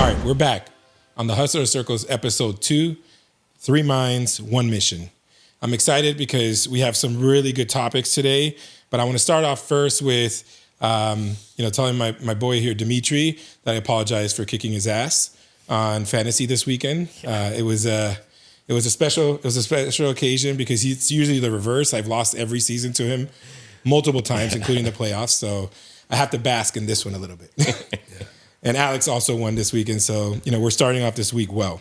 right, we're back on the Hustler Circles episode 2, 3 Minds, 1 Mission. I'm excited because we have some really good topics today, but I want to start off first with, telling my boy here, Dimitri, that I apologize for kicking his ass on fantasy this weekend. It was a special occasion because it's usually the reverse. I've lost every season to him multiple times, including the playoffs. So I have to bask in this one a little bit. Yeah. And Alex also won this weekend. So, we're starting off this week well.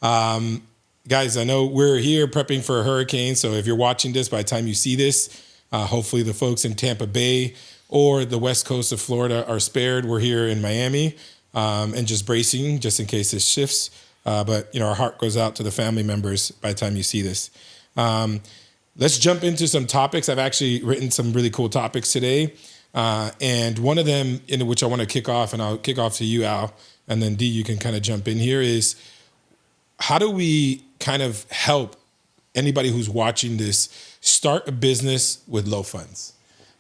Guys, I know we're here prepping for a hurricane. So if you're watching this, by the time you see this, hopefully the folks in Tampa Bay or the west coast of Florida are spared. We're here in Miami and just bracing just in case this shifts. But our heart goes out to the family members by the time you see this. Let's jump into some topics. I've actually written some really cool topics today. And one of them in which I want to kick off, and I'll kick off to you, Al, and then D, you can kind of jump in here, is how do we kind of help anybody who's watching this start a business with low funds?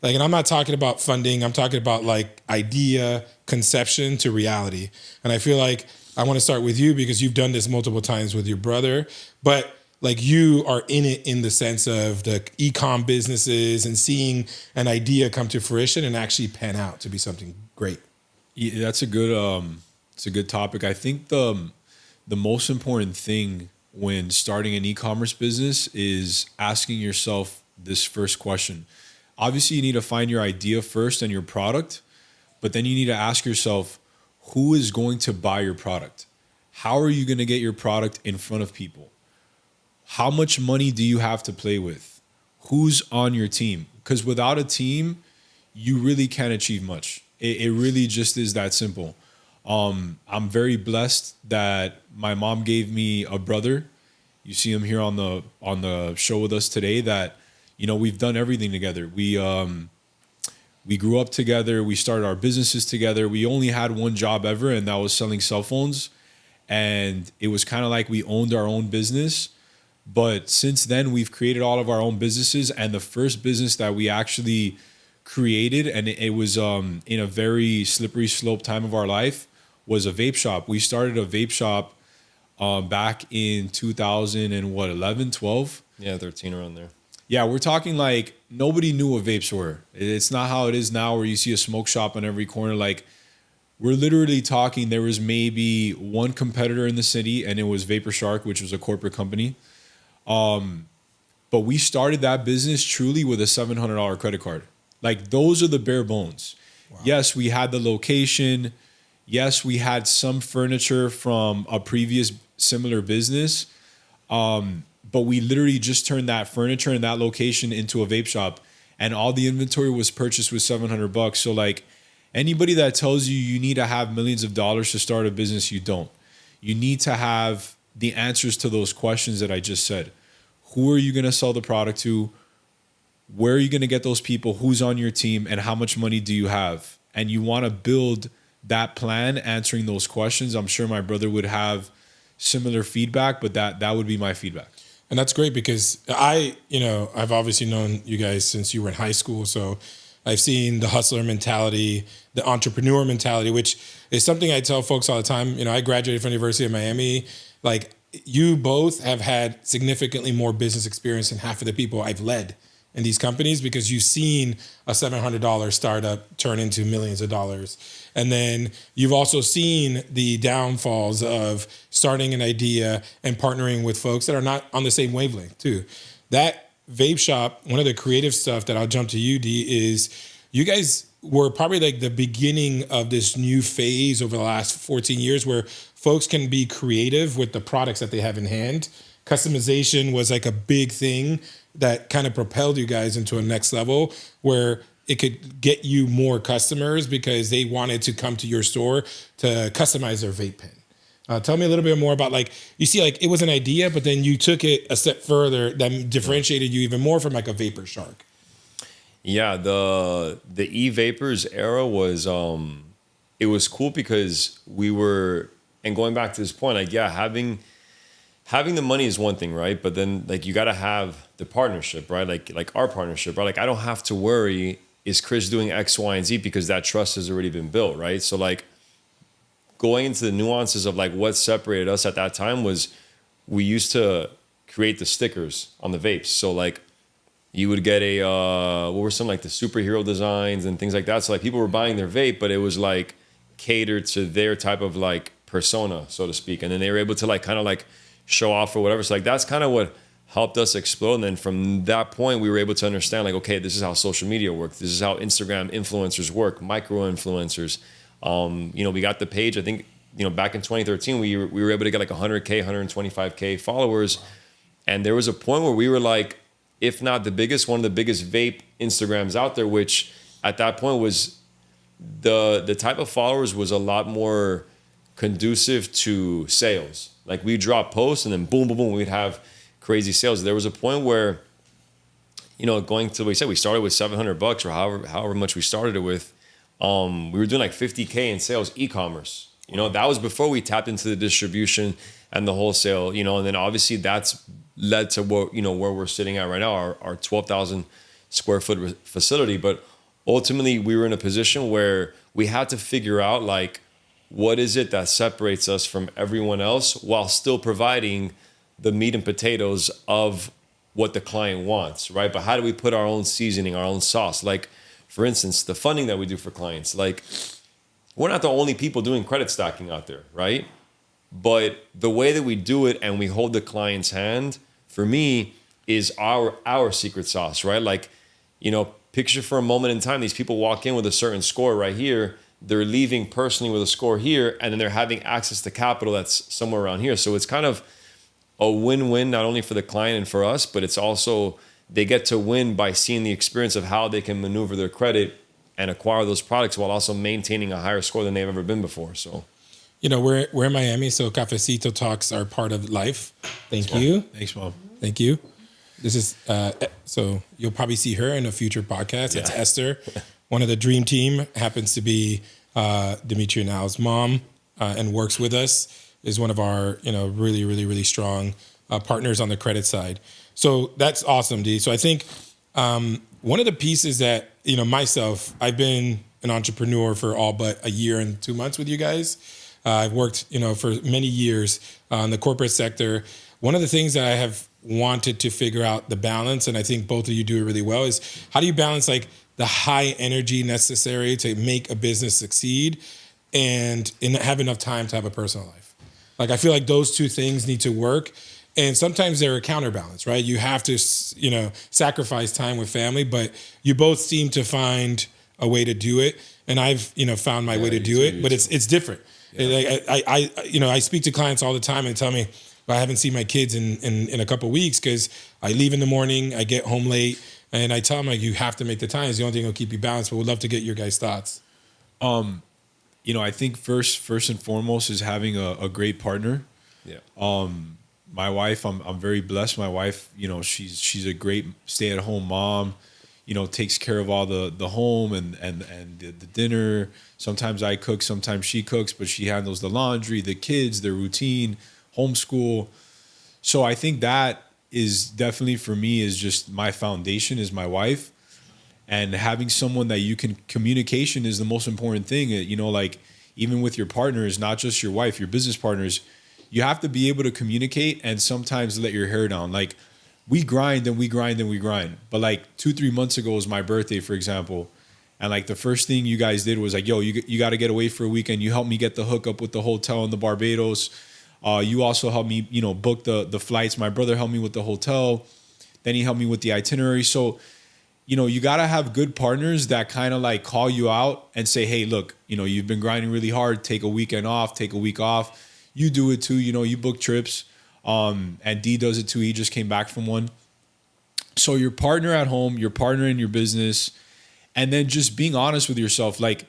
And I'm not talking about funding. I'm talking about idea, conception to reality. And I feel like I want to start with you because you've done this multiple times with your brother, but you are in it in the sense of the e-com businesses and seeing an idea come to fruition and actually pan out to be something great. Yeah, that's a good topic. I think the most important thing when starting an e-commerce business is asking yourself this first question. Obviously, you need to find your idea first and your product, but then you need to ask yourself, who is going to buy your product? How are you going to get your product in front of people? How much money do you have to play with? Who's on your team? Because without a team, you really can't achieve much. It really just is that simple. I'm very blessed that my mom gave me a brother. You see him here on the show with us today. That we've done everything together. We grew up together. We started our businesses together. We only had one job ever, and that was selling cell phones. And it was kind of like we owned our own business. But since then, we've created all of our own businesses. And the first business that we actually created, and it was in a very slippery slope time of our life, was a vape shop. We started a vape shop back in 2011, 12? Yeah, 13, around there. Yeah, we're talking nobody knew what vapes were. It's not how it is now where you see a smoke shop on every corner. We're literally talking, there was maybe one competitor in the city, and it was Vapor Shark, which was a corporate company. But we started that business truly with a $700 credit card. Those are the bare bones. Wow. Yes, we had the location. Yes, we had some furniture from a previous similar business. But we literally just turned that furniture and that location into a vape shop, and all the inventory was purchased with $700. So anybody that tells you need to have millions of dollars to start a business, you don't. You need to have the answers to those questions that I just said. Who are you going to sell the product to? Where are you going to get those people? Who's on your team? And how much money do you have? And you want to build that plan answering those questions. I'm sure my brother would have similar feedback, but that would be my feedback. And that's great because I've obviously known you guys since you were in high school. So I've seen the hustler mentality, the entrepreneur mentality, which is something I tell folks all the time. I graduated from the University of Miami. You both have had significantly more business experience than half of the people I've led in these companies because you've seen a $700 startup turn into millions of dollars. And then you've also seen the downfalls of starting an idea and partnering with folks that are not on the same wavelength too. That vape shop, one of the creative stuff that I'll jump to you, D, is you guys were probably the beginning of this new phase over the last 14 years where folks can be creative with the products that they have in hand. Customization was a big thing that kind of propelled you guys into a next level where it could get you more customers because they wanted to come to your store to customize their vape pen. Tell me a little bit more about you see it was an idea, but then you took it a step further that differentiated you even more from a Vapor Shark. Yeah, the e-vapors era was it was cool because we were, and going back to this point, having the money is one thing, right? But then you got to have the partnership, right? Like our partnership, right? I don't have to worry, is Chris doing X, Y, and Z because that trust has already been built, right? So going into the nuances of like what separated us at that time was we used to create the stickers on the vapes. So like you would get a what were some like the superhero designs and things like that. So like people were buying their vape, but it was like catered to their type of like persona, so to speak. And then they were able to like kind of like show off or whatever. So like that's kind of what helped us explode. And then from that point, we were able to understand like, okay, this is how social media works. This is how Instagram influencers work, micro influencers. We got the page, I think, back in 2013, we were able to get like 100K, 125K followers. And there was a point where we were like, if not the biggest, one of the biggest vape Instagrams out there, which at that point was the type of followers was a lot more conducive to sales. Like we drop posts and then boom, boom, boom, we'd have crazy sales. There was a point where, going to, we said we started with $700 or however much we started it with. We were doing like 50K in sales, e-commerce. That was before we tapped into the distribution and the wholesale, and then obviously that's led to what, where we're sitting at right now, our 12,000 square foot facility. But ultimately we were in a position where we had to figure out like, what is it that separates us from everyone else while still providing the meat and potatoes of what the client wants, right? But how do we put our own seasoning, our own sauce? Like, for instance, the funding that we do for clients, like we're not the only people doing credit stacking out there, right? But the way that we do it and we hold the client's hand, for me, is our secret sauce, right? Like, picture for a moment in time, these people walk in with a certain score right here, they're leaving personally with a score here, and then they're having access to capital that's somewhere around here. So it's kind of a win-win, not only for the client and for us, but it's also they get to win by seeing the experience of how they can maneuver their credit and acquire those products while also maintaining a higher score than they've ever been before. So, we're in Miami, so Cafecito talks are part of life. Thank you. Thanks, Mom. Thank you. This is so you'll probably see her in a future podcast. It's Esther, one of the dream team. Happens to be Dimitri and Al's mom, and works with us. Is one of our really, really, really strong partners on the credit side. So that's awesome, D. So I think one of the pieces that myself, I've been an entrepreneur for all but a year and 2 months with you guys. I've worked for many years in the corporate sector. One of the things that I have wanted to figure out the balance, and I think both of you do it really well, is how do you balance like the high energy necessary to make a business succeed and have enough time to have a personal life? Like I feel like those two things need to work, and sometimes they're a counterbalance, right? You have to sacrifice time with family, but you both seem to find a way to do it, and I've found my way to do it, but it's different. Yeah. I speak to clients all the time and tell me, I haven't seen my kids in a couple of weeks because I leave in the morning, I get home late, and I tell them like you have to make the time. It's the only thing that'll keep you balanced. But we'd love to get your guys' thoughts. I think first and foremost is having a great partner. Yeah. My wife, I'm very blessed. My wife, she's a great stay-at-home mom. Takes care of all the home and the dinner. Sometimes I cook, sometimes she cooks, but she handles the laundry, the kids, their routine, homeschool. So I think that is definitely for me is just my foundation is my wife, and having someone that you can communication is the most important thing. Like even with your partners, not just your wife, your business partners, you have to be able to communicate and sometimes let your hair down. Like we grind and we grind and we grind. But like 2-3 months ago was my birthday, for example. And like the first thing you guys did was like, yo, you got to get away for a weekend. You helped me get the hookup with the hotel in the Barbados. You also helped me, book the flights. My brother helped me with the hotel. Then he helped me with the itinerary. So, you got to have good partners that kind of like call you out and say, hey, look, you've been grinding really hard. Take a weekend off, take a week off. You do it too. You book trips. And D does it too. He just came back from one. So your partner at home, your partner in your business, and then just being honest with yourself. Like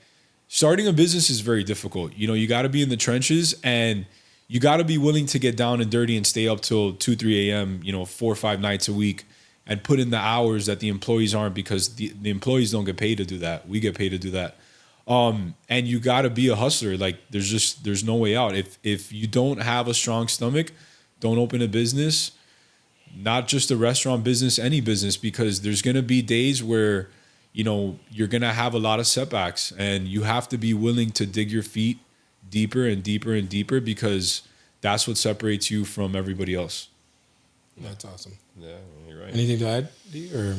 starting a business is very difficult. You got to be in the trenches and you got to be willing to get down and dirty and stay up till 2-3 a.m., 4 or 5 nights a week and put in the hours that the employees aren't, because the employees don't get paid to do that. We get paid to do that. And you got to be a hustler. Like there's no way out. If you don't have a strong stomach, don't open a business, not just a restaurant business, any business, because there's going to be days where, you're going to have a lot of setbacks and you have to be willing to dig your feet deeper and deeper and deeper, because that's what separates you from everybody else. That's awesome. Yeah, you're right. Anything to add, D, or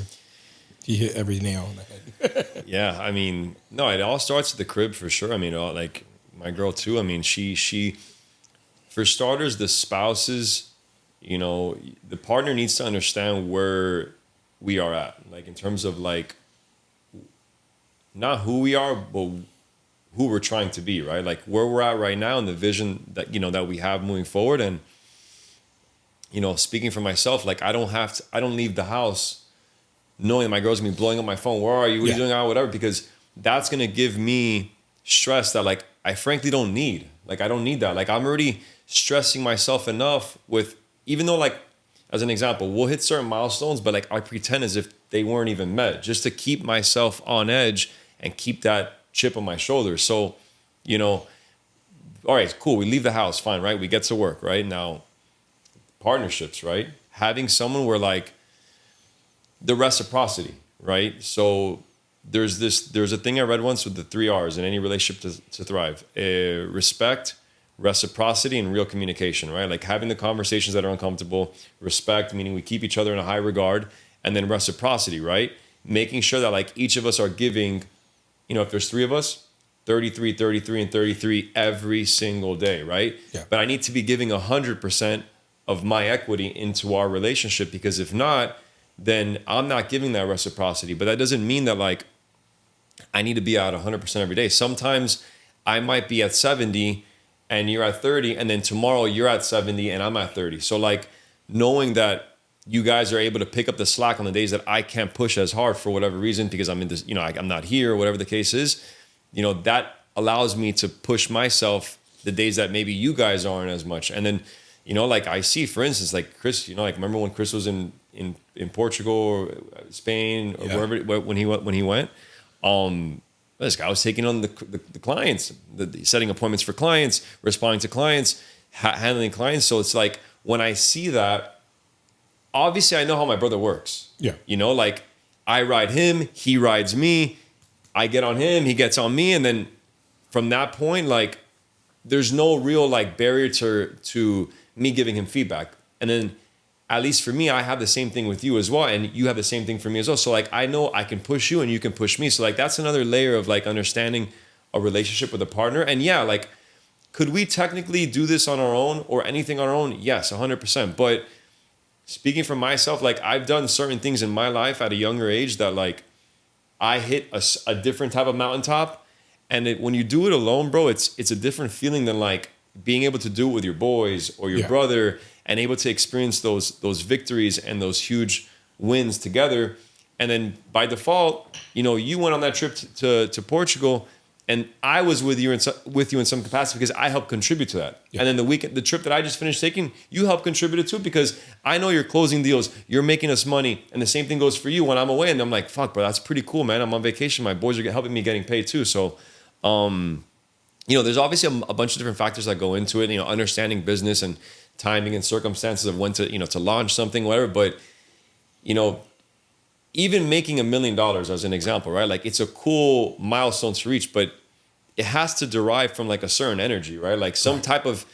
you hit every nail on the head? Yeah, I mean, no, it all starts at the crib for sure. I mean, like my girl too. I mean, she, for starters, the spouses, you know, the partner needs to understand where we are at, like in terms of like not who we are, but who we're trying to be, right? Like where we're at right now and the vision that, you know, that we have moving forward. And, you know, speaking for myself, like I don't leave the house knowing my girl's gonna be blowing up my phone. Where are you? What are you doing out? Whatever, because that's gonna give me stress that like I frankly don't need. Like I don't need that. Like I'm already stressing myself enough with, even though like, as an example, we'll hit certain milestones, but like I pretend as if they weren't even met just to keep myself on edge and keep that chip on my shoulder. So, you know, all right, cool. We leave the house, fine, right? We get to work, right? Now, partnerships, right? Having someone where like the reciprocity, right? So there's a thing I read once with the 3 R's in any relationship to thrive: respect, reciprocity, and real communication, right? Like having the conversations that are uncomfortable. Respect, meaning we keep each other in a high regard, and then reciprocity, right? Making sure that like each of us are giving, you know, if there's 3 of us, 33, 33, and 33 every single day, right? Yeah. But I need to be giving 100% of my equity into our relationship, because if not, then I'm not giving that reciprocity. But that doesn't mean that like I need to be at 100% every day. Sometimes I might be at 70 and you're at 30, and then tomorrow you're at 70 and I'm at 30. So like knowing that you guys are able to pick up the slack on the days that I can't push as hard for whatever reason, because I'm in this, you know, I'm not here, or whatever the case is, you know, that allows me to push myself the days that maybe you guys aren't as much. And then, you know, like I see, for instance, like Chris, you know, like remember when Chris was in Portugal or Spain or wherever when he went, this guy was taking on the clients, setting appointments for clients, responding to clients, handling clients. So it's like when I see that, obviously I know how my brother works. Yeah. You know, like I ride him, he rides me, I get on him, he gets on me. And then from that point, like there's no real like barrier to me giving him feedback. And then at least for me, I have the same thing with you as well. And you have the same thing for me as well. So like, I know I can push you and you can push me. So like, that's another layer of like understanding a relationship with a partner. And yeah, like, could we technically do this on our own or anything on our own? Yes, 100%. But speaking for myself, like I've done certain things in my life at a younger age that like I hit a different type of mountaintop. And when you do it alone, bro, it's a different feeling than like being able to do it with your boys or your brother and able to experience those victories and those huge wins together. And then by default, you know, you went on that trip to Portugal, and I was with you in some capacity because I helped contribute to that. Yeah. And then the trip that I just finished taking, you helped contribute to because I know you're closing deals, you're making us money, and the same thing goes for you when I'm away. And I'm like, fuck, bro, that's pretty cool, man. I'm on vacation. My boys are helping me getting paid too. So, you know, there's obviously a bunch of different factors that go into it. You know, understanding business and timing and circumstances of when to, you know, to launch something, whatever. But, you know, even making $1 million as an example, right? Like it's a cool milestone to reach, but it has to derive from like a certain energy, right? Like some type of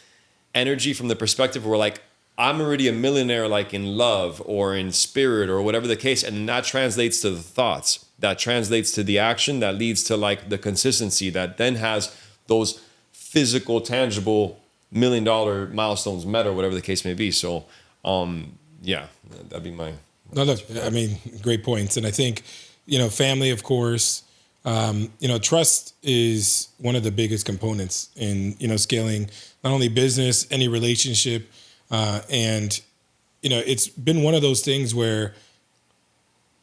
energy from the perspective where like, I'm already a millionaire, like in love or in spirit or whatever the case. And that translates to the thoughts, that translates to the action, that leads to like the consistency that then has those physical, tangible $1 million milestones met or whatever the case may be. So, yeah, that'd be my. No, look, I mean, great points. And I think, you know, family, of course, you know, trust is one of the biggest components in, you know, scaling not only business, any relationship. And, you know, it's been one of those things where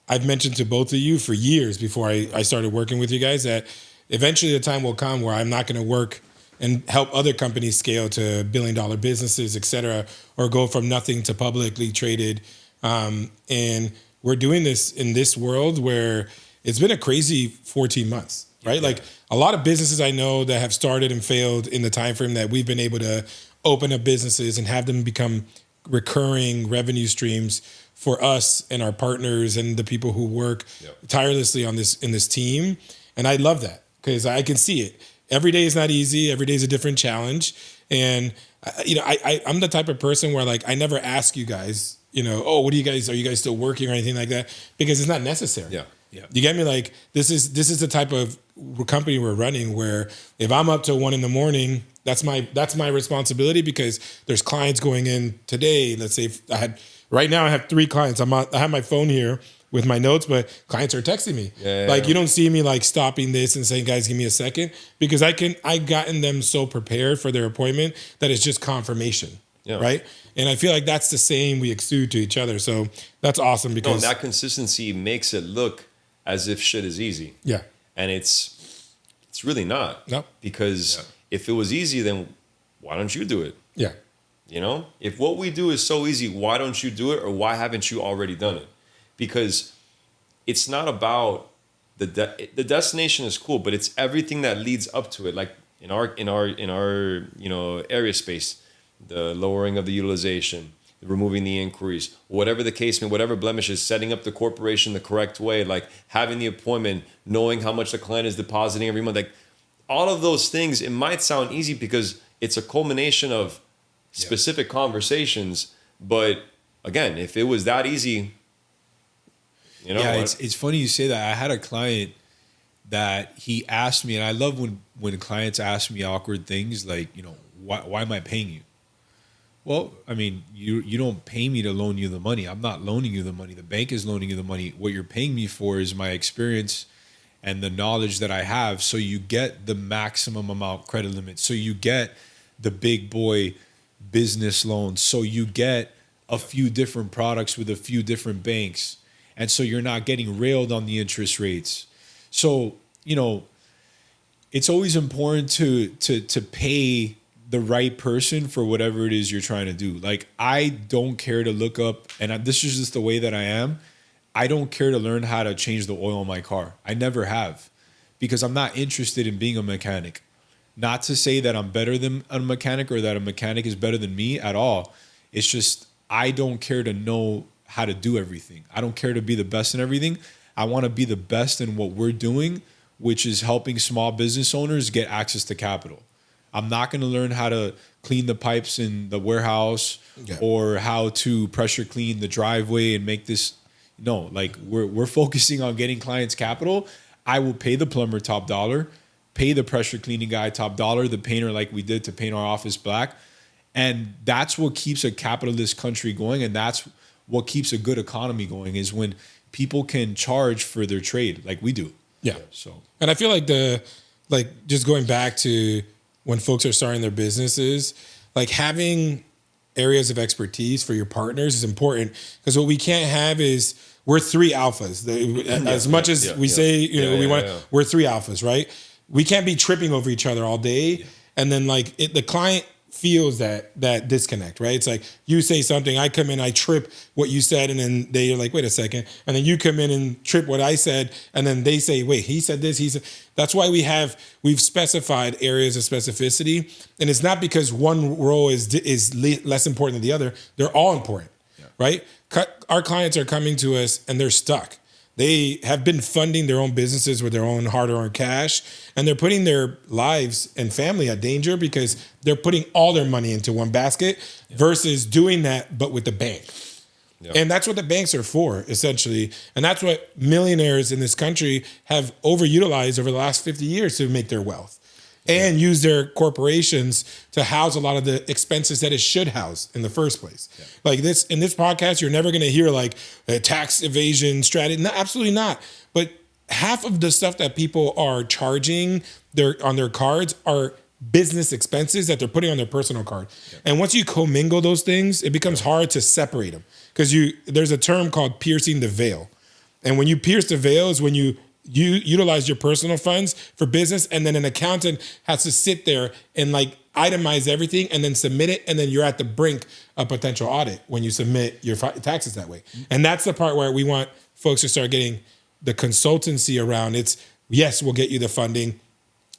I've mentioned to both of you for years before I started working with you guys that eventually the time will come where I'm not going to work and help other companies scale to $1 billion businesses, et cetera, or go from nothing to publicly traded. And we're doing this in this world where it's been a crazy 14 months, right? Yeah. Like a lot of businesses I know that have started and failed in the time frame that we've been able to open up businesses and have them become recurring revenue streams for us and our partners and the people who work tirelessly on this in this team. And I love that because I can see it. every day is not easy. Every day is a different challenge. And, I'm the type of person where like, I never ask you guys, oh, are you guys still working or anything like that? Because it's not necessary. Yeah. Yeah. You get me? Like this is the type of company we're running where if I'm up till 1 a.m, that's my responsibility because there's clients going in today. Let's say right now I have 3 clients. I have my phone here with my notes, but clients are texting me. You don't see me like stopping this and saying, guys, give me a second, because I've gotten them so prepared for their appointment that it's just confirmation. Yeah. Right. And I feel like that's the same we exude to each other. So that's awesome because that consistency makes it look as if shit is easy. Yeah. And it's really not. No. Because if it was easy, then why don't you do it? Yeah. If what we do is so easy, why don't you do it, or why haven't you already done it? Because it's not about the destination is cool, but it's everything that leads up to it. Like in our area space, the lowering of the utilization, removing the inquiries, whatever the case may, whatever blemishes, setting up the corporation the correct way, like having the appointment, knowing how much the client is depositing every month, like all of those things. It might sound easy because it's a culmination of specific conversations, but again, if it was that easy, it's funny you say that. I had a client that he asked me, and I love when clients ask me awkward things like, why am I paying you? Well, I mean, you don't pay me to loan you the money. I'm not loaning you the money. The bank is loaning you the money. What you're paying me for is my experience and the knowledge that I have. So you get the maximum amount credit limit. So you get the big boy business loans. So you get a few different products with a few different banks. And so you're not getting railed on the interest rates. So, it's always important to pay the right person for whatever it is you're trying to do. Like, I don't care to look up, and this is just the way that I am. I don't care to learn how to change the oil in my car. I never have, because I'm not interested in being a mechanic. Not to say that I'm better than a mechanic or that a mechanic is better than me at all. It's just, I don't care to know how to do everything. I don't care to be the best in everything. I want to be the best in what we're doing, which is helping small business owners get access to capital. I'm not going to learn how to clean the pipes in the warehouse or how to pressure clean the driveway and make this. No, like we're focusing on getting clients capital. I will pay the plumber top dollar, pay the pressure cleaning guy top dollar, the painter like we did to paint our office black. And that's what keeps a capitalist country going. And that's what keeps a good economy going, is when people can charge for their trade like we do. Yeah. So, and I feel like just going back to when folks are starting their businesses, like having areas of expertise for your partners is important, because what we can't have is we're 3 alphas. As much as we say, we're 3 alphas, right? We can't be tripping over each other all day. And then the client feels that disconnect, right? It's like you say something, I come in, I trip what you said, and then they're like, wait a second. And then you come in and trip what I said, and then they say, wait, he said this, he said. That's why we've specified areas of specificity. And it's not because one role is less important than the other. They're all important, right? Our clients are coming to us and they're stuck. They have been funding their own businesses with their own hard-earned cash, and they're putting their lives and family at danger because they're putting all their money into one basket versus doing that, but with the bank. And that's what the banks are for, essentially. And that's what millionaires in this country have overutilized over the last 50 years to make their wealth. And use their corporations to house a lot of the expenses that it should house in the first place. Like this, in this podcast, you're never going to hear like a tax evasion strategy. No, absolutely not. But half of the stuff that people are charging on their cards are business expenses that they're putting on their personal card. And once you commingle those things, it becomes hard to separate them, because there's a term called piercing the veil. And when you pierce the veil is when you utilize your personal funds for business, and then an accountant has to sit there and itemize everything and then submit it, and then you're at the brink of potential audit when you submit your taxes that way. And that's the part where we want folks to start getting the consultancy around. It's, yes, we'll get you the funding.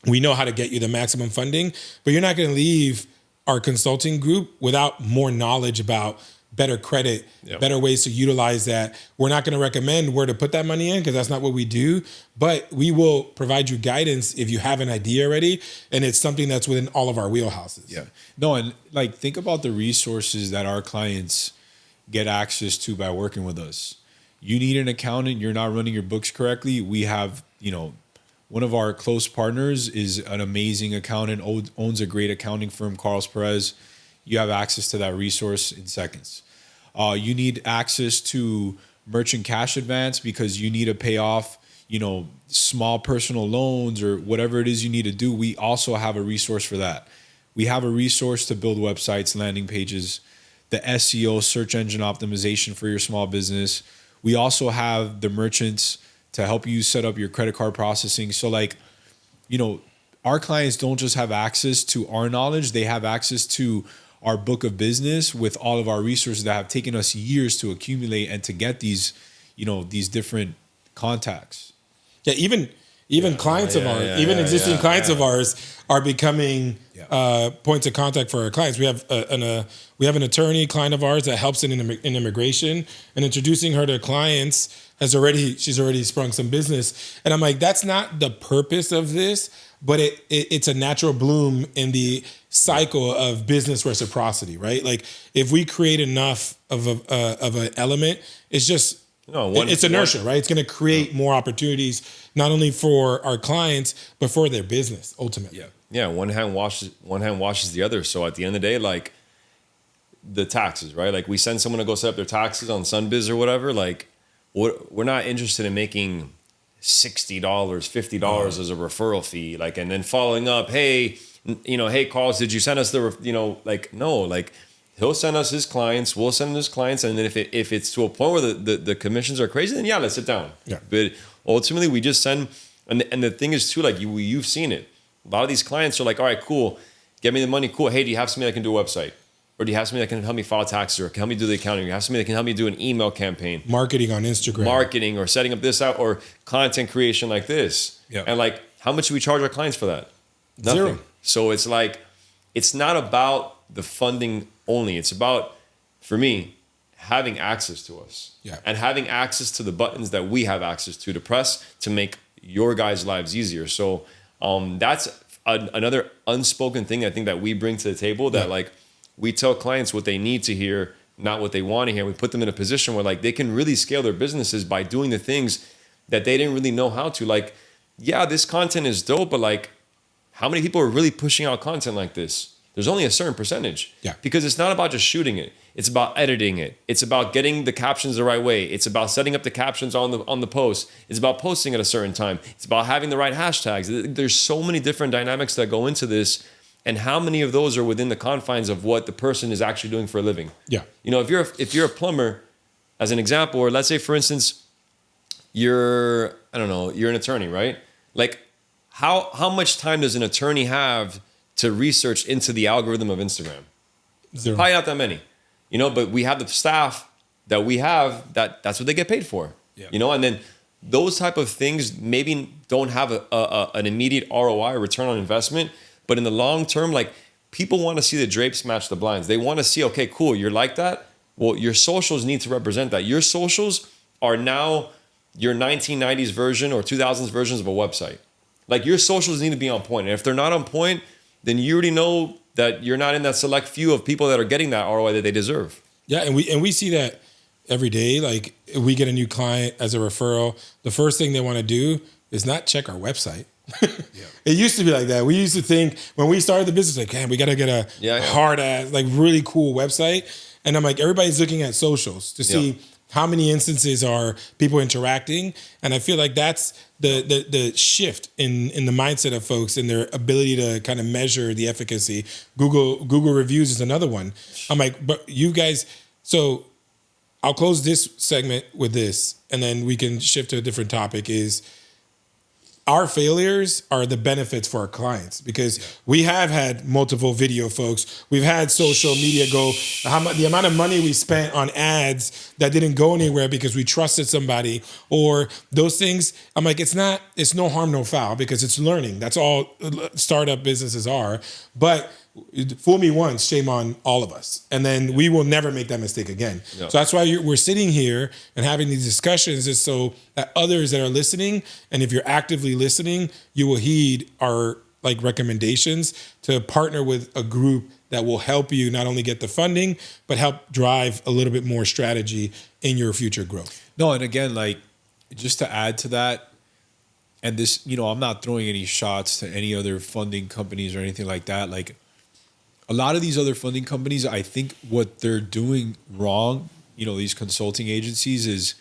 We know how to get you the maximum funding, but you're not going to leave our consulting group without more knowledge about better credit, Yep. better ways to utilize that. We're not going to recommend where to put that money in because that's not what we do, but we will provide you guidance if you have an idea already and it's something that's within all of our wheelhouses. Yeah. No, and like think about the resources that our clients get access to by working with us. You need an accountant, you're not running your books correctly. We have, one of our close partners is an amazing accountant, owns a great accounting firm, Carlos Perez. You have access to that resource in seconds. You need access to merchant cash advance because you need to pay off, small personal loans or whatever it is you need to do. We also have a resource for that. We have a resource to build websites, landing pages, the SEO, search engine optimization for your small business. We also have the merchants to help you set up your credit card processing. So our clients don't just have access to our knowledge, they have access to our book of business with all of our resources that have taken us years to accumulate and to get these different contacts. Yeah, even clients of ours, existing clients of ours are becoming points of contact for our clients. We have an attorney client of ours that helps in immigration, and introducing her to clients she's already sprung some business. And I'm like, that's not the purpose of this, but it's a natural bloom in the cycle of business reciprocity, right? Like if we create enough of an element, it's just it's inertia, right? It's going to create more opportunities, not only for our clients, but for their business ultimately. Yeah. One hand washes the other. So at the end of the day, like the taxes, right? Like we send someone to go set up their taxes on Sunbiz or whatever. Like we're not interested in making $60, $50 as a referral fee. Like, and then following up, hey, Carlos, did you send us no, he'll send us his clients, we'll send him his clients. And then if it's to a point where the commissions are crazy, then let's sit down. Yeah. But ultimately we just send, and the thing is too, like you've seen it. A lot of these clients are like, all right, cool. Get me the money. Cool. Hey, do you have somebody that can do a website? Or do you have somebody that can help me file taxes or can help me do the accounting? Do you have somebody that can help me do an email campaign? Marketing on Instagram. Marketing or setting up this out or content creation like this. Yeah. And like, how much do we charge our clients for that? Nothing. Zero. So it's like, it's not about the funding only. It's about, for me, having access to us. Yeah. And having access to the buttons that we have access to press to make your guys' lives easier. So that's another unspoken thing I think that we bring to the table that like we tell clients what they need to hear, not what they want to hear. We put them in a position where like they can really scale their businesses by doing the things that they didn't really know how to. Like, yeah, this content is dope, but like how many people are really pushing out content like this? There's only a certain percentage. Yeah. Because it's not about just shooting it. It's about editing it. It's about getting the captions the right way. It's about setting up the captions on the post. It's about posting at a certain time. It's about having the right hashtags. There's so many different dynamics that go into this. And how many of those are within the confines of what the person is actually doing for a living? Yeah. If you're a plumber, as an example, or let's say for instance, you're an attorney, right? Like how much time does an attorney have to research into the algorithm of Instagram? Zero. Probably not that many. But we have the staff that we have that's what they get paid for. Yeah. And then those type of things maybe don't have an immediate ROI, return on investment, but in the long term, like people want to see the drapes match the blinds. They want to see, okay, cool, you're like that. Well, your socials need to represent that. Your socials are now your 1990s version or 2000s versions of a website. Like your socials need to be on point. And if they're not on point, then you already know that you're not in that select few of people that are getting that ROI that they deserve. Yeah, and we see that every day. Like if we get a new client as a referral, the first thing they want to do is not check our website. It used to be like that. We used to think when we started the business, like, man, we got to get a hard ass, like really cool website. And I'm like, everybody's looking at socials to see how many instances are people interacting. And I feel like that's the shift in the mindset of folks and their ability to kind of measure the efficacy. Google reviews is another one. I'm like, but you guys, so I'll close this segment with this and then we can shift to a different topic is our failures are the benefits for our clients because we have had multiple video folks. We've had social media go, the amount of money we spent on ads that didn't go anywhere because we trusted somebody or those things. I'm like, it's no harm, no foul because it's learning. That's all startup businesses are. But fool me once, shame on all of us. And then we will never make that mistake again. Yeah. So that's why we're sitting here and having these discussions, is so that others that are listening, and if you're actively listening, you will heed our like recommendations to partner with a group that will help you not only get the funding, but help drive a little bit more strategy in your future growth. No, and again, like, just to add to that, and this, I'm not throwing any shots to any other funding companies or anything like that. Like, a lot of these other funding companies, I think what they're doing wrong, these consulting agencies, is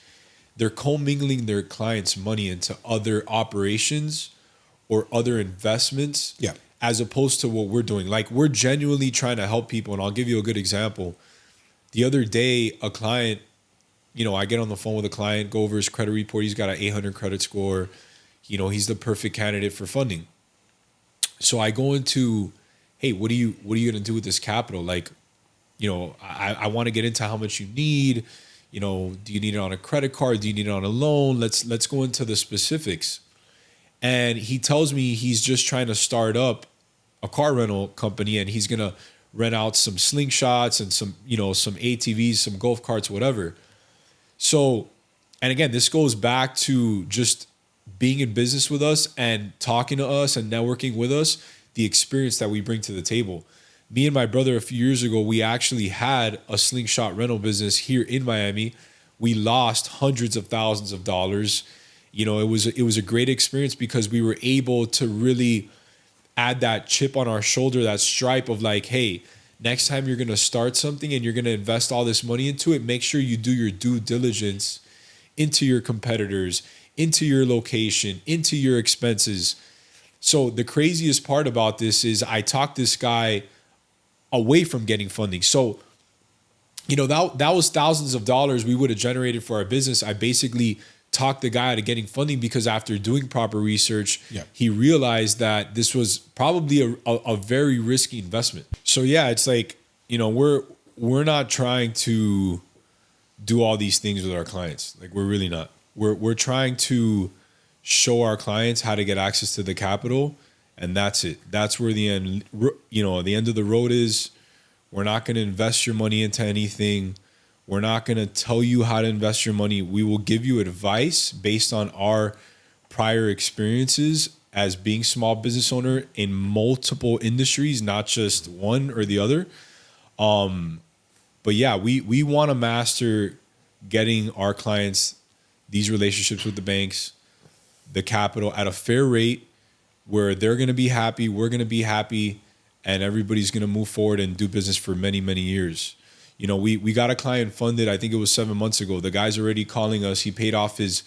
they're commingling their clients' money into other operations or other investments, as opposed to what we're doing. Like, we're genuinely trying to help people. And I'll give you a good example. The other day, a client, I get on the phone with a client, go over his credit report. He's got an 800 credit score. He's the perfect candidate for funding. So I go into, hey, what are you going to do with this capital? Like, I want to get into how much you need. Do you need it on a credit card? Do you need it on a loan? Let's go into the specifics. And he tells me he's just trying to start up a car rental company, and he's going to rent out some slingshots and some ATVs, some golf carts, whatever. So, and again, this goes back to just being in business with us and talking to us and networking with us, the experience that we bring to the table. Me and my brother, a few years ago, we actually had a slingshot rental business here in Miami. We lost hundreds of thousands of dollars. It was a great experience because we were able to really add that chip on our shoulder, that stripe of like, hey, next time you're going to start something and you're going to invest all this money into it, make sure you do your due diligence into your competitors, into your location, into your expenses. So the craziest part about this is I talked this guy away from getting funding. So, that was thousands of dollars we would have generated for our business. I basically talked the guy out of getting funding because after doing proper research, he realized that this was probably a very risky investment. So it's like, we're not trying to do all these things with our clients. Like, we're really not. We're trying to show our clients how to get access to the capital, and that's it. That's where the end of the road is. We're not going to invest your money into anything. We're not going to tell you how to invest your money. We will give you advice based on our prior experiences as being small business owner in multiple industries, not just one or the other. But we want to master getting our clients these relationships with the banks, the capital at a fair rate where they're going to be happy, we're going to be happy, and everybody's going to move forward and do business for many, many years. We got a client funded, I think it was 7 months ago. The guy's already calling us. He paid off his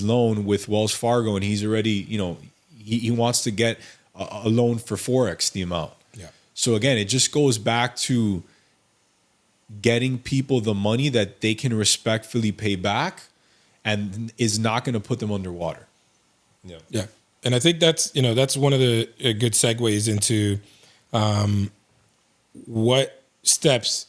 loan with Wells Fargo, and he's already, he wants to get a loan for 4x the amount. Yeah. So again, it just goes back to getting people the money that they can respectfully pay back and is not going to put them underwater. Yeah. Yeah. And I think that's one of the good segues into what steps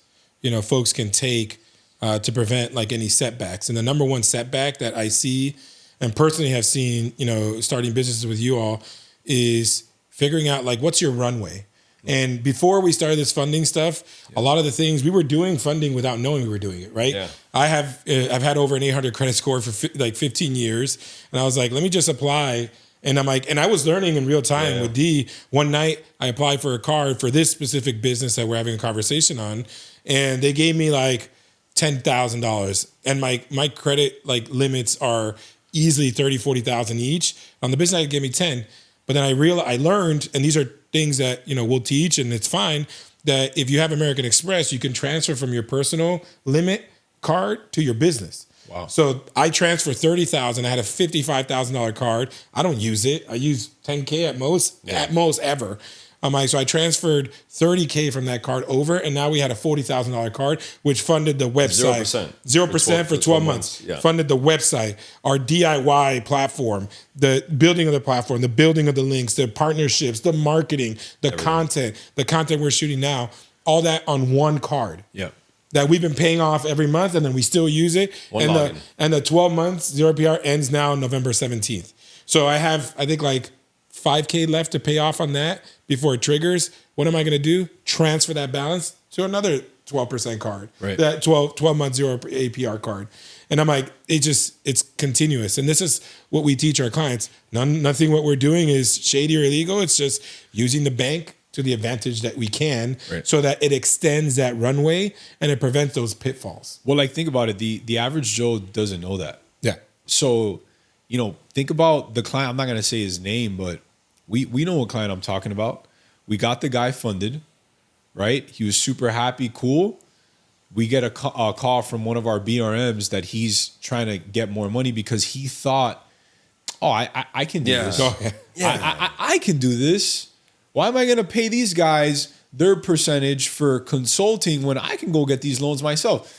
folks can take to prevent like any setbacks. And the number one setback that I see and personally have seen, starting businesses with you all, is figuring out like what's your runway. And before we started this funding stuff, a lot of the things we were doing funding without knowing we were doing it, right? Yeah. I've had over an 800 credit score for like 15 years, and I was like, let me just apply. And I'm like, and I was learning in real time with D. One night I applied for a card for this specific business that we're having a conversation on, and they gave me like $10,000, and my credit like limits are easily 30, 40,000 each. On the business, it gave me 10. But then I learned, and these are things that we'll teach, and it's fine, that if you have American Express, you can transfer from your personal limit card to your business. Wow. So I transferred 30,000. I had a $55,000 card. I don't use it. I use 10K at most ever. So I transferred 30K from that card over, and now we had a $40,000 card, which funded the website. 0% for 12 months. Yeah. Funded the website, our DIY platform, the building of the platform, the building of the links, the partnerships, the marketing, the content we're shooting now, all that on one card. Yeah. That we've been paying off every month, and then we still use it. And the 12 months 0 PR ends now November 17th. So I have, I think, like $5K left to pay off on that before it triggers. What am I going to do? Transfer that balance to another 12% card, Right. that 12 month 0 APR card. And I'm like, it's continuous. And this is what we teach our clients. Nothing what we're doing is shady or illegal. It's just using the bank to the advantage that we can, Right. so that it extends that runway and it prevents those pitfalls. Well, like think about it. The average Joe doesn't know that. Yeah. So, think about the client. I'm not going to say his name, but we know what client I'm talking about. We got the guy funded, right? He was super happy, cool. We get a call from one of our BRMs that he's trying to get more money because he thought, oh, I can do this. Oh, Yeah. I can do this. Why am I going to pay these guys their percentage for consulting when I can go get these loans myself?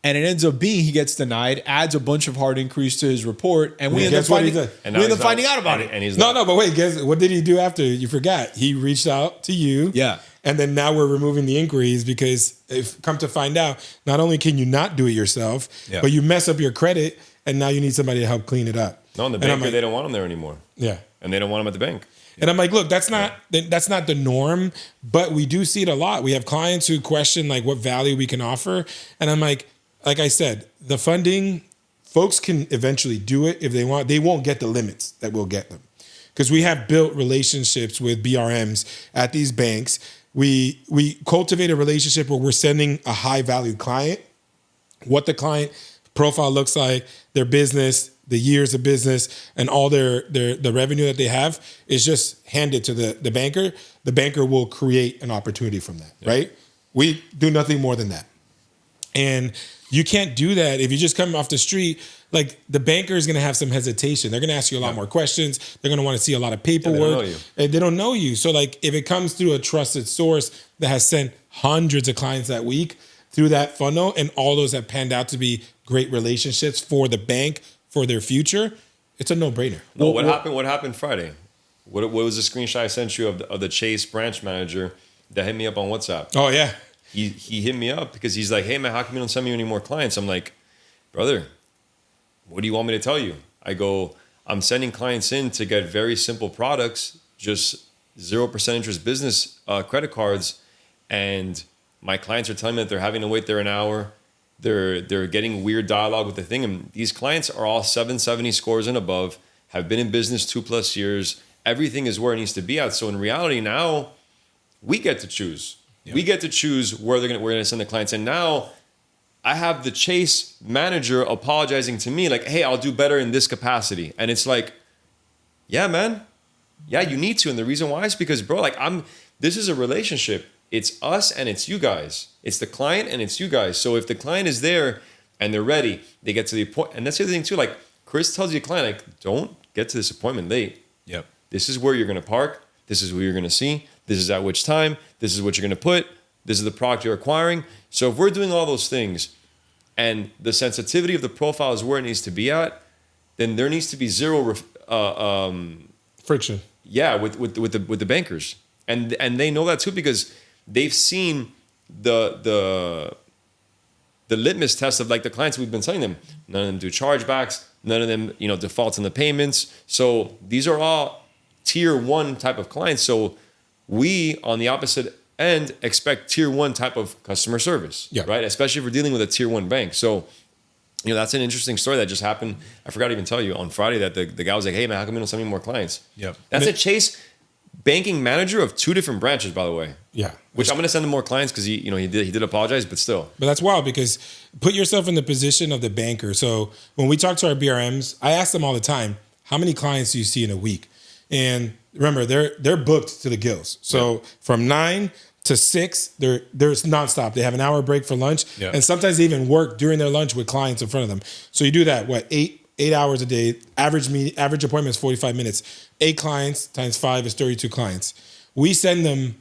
And it ends up being he gets denied, adds a bunch of hard increase to his report, and we end up guess what he finding, did? now he's finding not- out about and- it. And he's No, not- but wait, guess what did he do after? You forgot. He reached out to you. Yeah. And then now we're removing the inquiries because if come to find out, not only can you not do it yourself, Yeah. but you mess up your credit and now you need somebody to help clean it up. No, and the And I'm banker, like, they don't want him there anymore. yeah. And they don't want him at the bank. And I'm like, look, that's not the norm, but we do see it a lot. We have clients who question like what value we can offer. And I'm like I said, the funding, folks can eventually do it if they want. They won't get the limits that we'll get them. Because we have built relationships with BRMs at these banks. We cultivate a relationship where we're sending a high value client, what the client profile looks like, their business, the years of business, and all the revenue that they have is just handed to the banker. The banker will create an opportunity from that, right? We do nothing more than that. And you can't do that if you just come off the street. Like the banker is going to have some hesitation. They're going to ask you a lot more questions. They're going to want to see a lot of paperwork. know you. And they don't know you. So like if it comes through a trusted source that has sent hundreds of clients that week through that funnel, and all those have panned out to be great relationships for the bank, for their future, it's a no-brainer. No, what happened Friday? What was the screenshot I sent you of the Chase branch manager that hit me up on WhatsApp? Oh yeah. He hit me up because he's like, hey man, how come you don't send me any more clients? I'm like, brother, what do you want me to tell you? I go, I'm sending clients in to get very simple products, just 0% interest business credit cards, and my clients are telling me that they're having to wait there an hour. They're getting weird dialogue with the thing, and these clients are all 770 scores and above, have been in business 2+ years. Everything is where it needs to be at. So in reality, now we get to choose. Yeah. We get to choose where we're going to send the clients, and now I have the Chase manager apologizing to me like, hey, I'll do better in this capacity. And it's like, yeah, man. Yeah, you need to. And the reason why is because, bro, like this is a relationship. It's us and it's you guys. It's the client and it's you guys. So if the client is there and they're ready, they get to the appointment. And that's the other thing too. Like Chris tells your client, like, don't get to this appointment late. Yep. This is where you're going to park. This is who you're going to see. This is at which time. This is what you're going to put. This is the product you're acquiring. So if we're doing all those things and the sensitivity of the profile is where it needs to be at, then there needs to be zero Friction. yeah, with the bankers, and they know that too because they've seen the litmus test of like the clients we've been telling them. None of them do chargebacks. None of them defaults on the payments. So these are all tier 1 type of clients. So we on the opposite end expect tier 1 type of customer service, right? Especially if we're dealing with a tier 1 bank. So that's an interesting story that just happened. I forgot to even tell you on Friday that the guy was like, hey man, how come you don't send me more clients? Yep. That's a Chase banking manager of 2 different branches, by the way. Yeah. Which I'm going to send him more clients because he did apologize, but still. But that's wild because put yourself in the position of the banker. So when we talk to our BRMs, I ask them all the time, how many clients do you see in a week? And remember, they're booked to the gills. So from 9 to 6, there's nonstop. They have an hour break for lunch, and sometimes they even work during their lunch with clients in front of them. So you do that, 8 hours a day. Average appointment is 45 minutes. 8 clients times 5 is 32 clients. We send them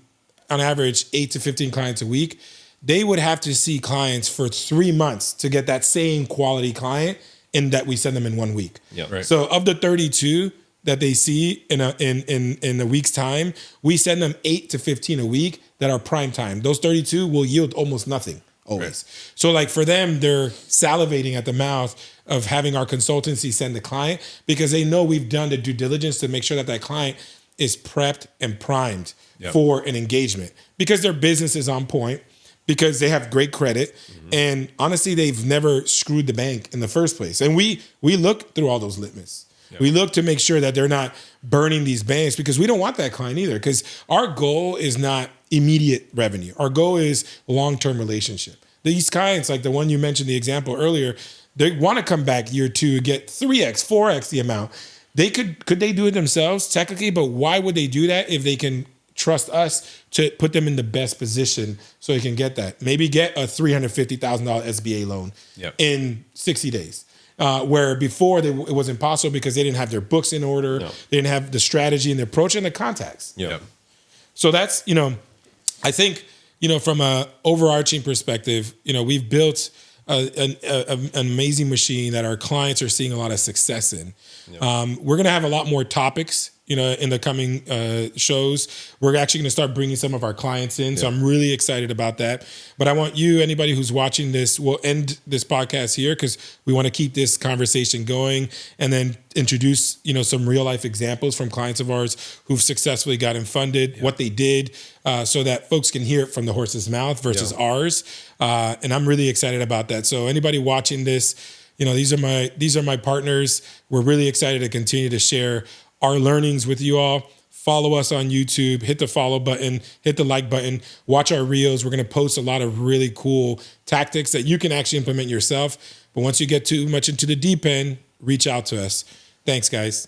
on average 8 to 15 clients a week. They would have to see clients for 3 months to get that same quality client in that we send them in 1 week. Yeah, right. So of the 32 that they see in a week's time, we send them 8 to 15 a week that are prime time. Those 32 will yield almost nothing always. Right. So like for them, they're salivating at the mouth of having our consultancy send the client because they know we've done the due diligence to make sure that client is prepped and primed Yep. for an engagement because their business is on point, because they have great credit, and honestly, they've never screwed the bank in the first place. And we look through all those litmus. Yep. We look to make sure that they're not burning these banks, because we don't want that client either. Because our goal is not immediate revenue. Our goal is long-term relationship. These clients, like the one you mentioned, the example earlier, they want to come back year 2, get 3x, 4x the amount. They could they do it themselves technically, but why would they do that if they can trust us to put them in the best position so they can get that? Maybe get a $350,000 SBA loan Yep. in 60 days. Where before it was impossible because they didn't have their books in order. No. They didn't have the strategy and the approach and the contacts. Yeah. So that's, I think, from a overarching perspective, we've built an amazing machine that our clients are seeing a lot of success in. We're going to have a lot more topics, in the coming shows. We're actually going to start bringing some of our clients in. So I'm really excited about that. But I want you, anybody who's watching this, we'll end this podcast here because we want to keep this conversation going and then introduce, some real life examples from clients of ours who've successfully gotten funded, what they did, so that folks can hear it from the horse's mouth versus ours. And I'm really excited about that. So anybody watching this, these are my partners. We're really excited to continue to share our learnings with you all. Follow us on YouTube, hit the follow button, hit the like button, watch our reels. We're going to post a lot of really cool tactics that you can actually implement yourself. But once you get too much into the deep end, reach out to us. Thanks, guys.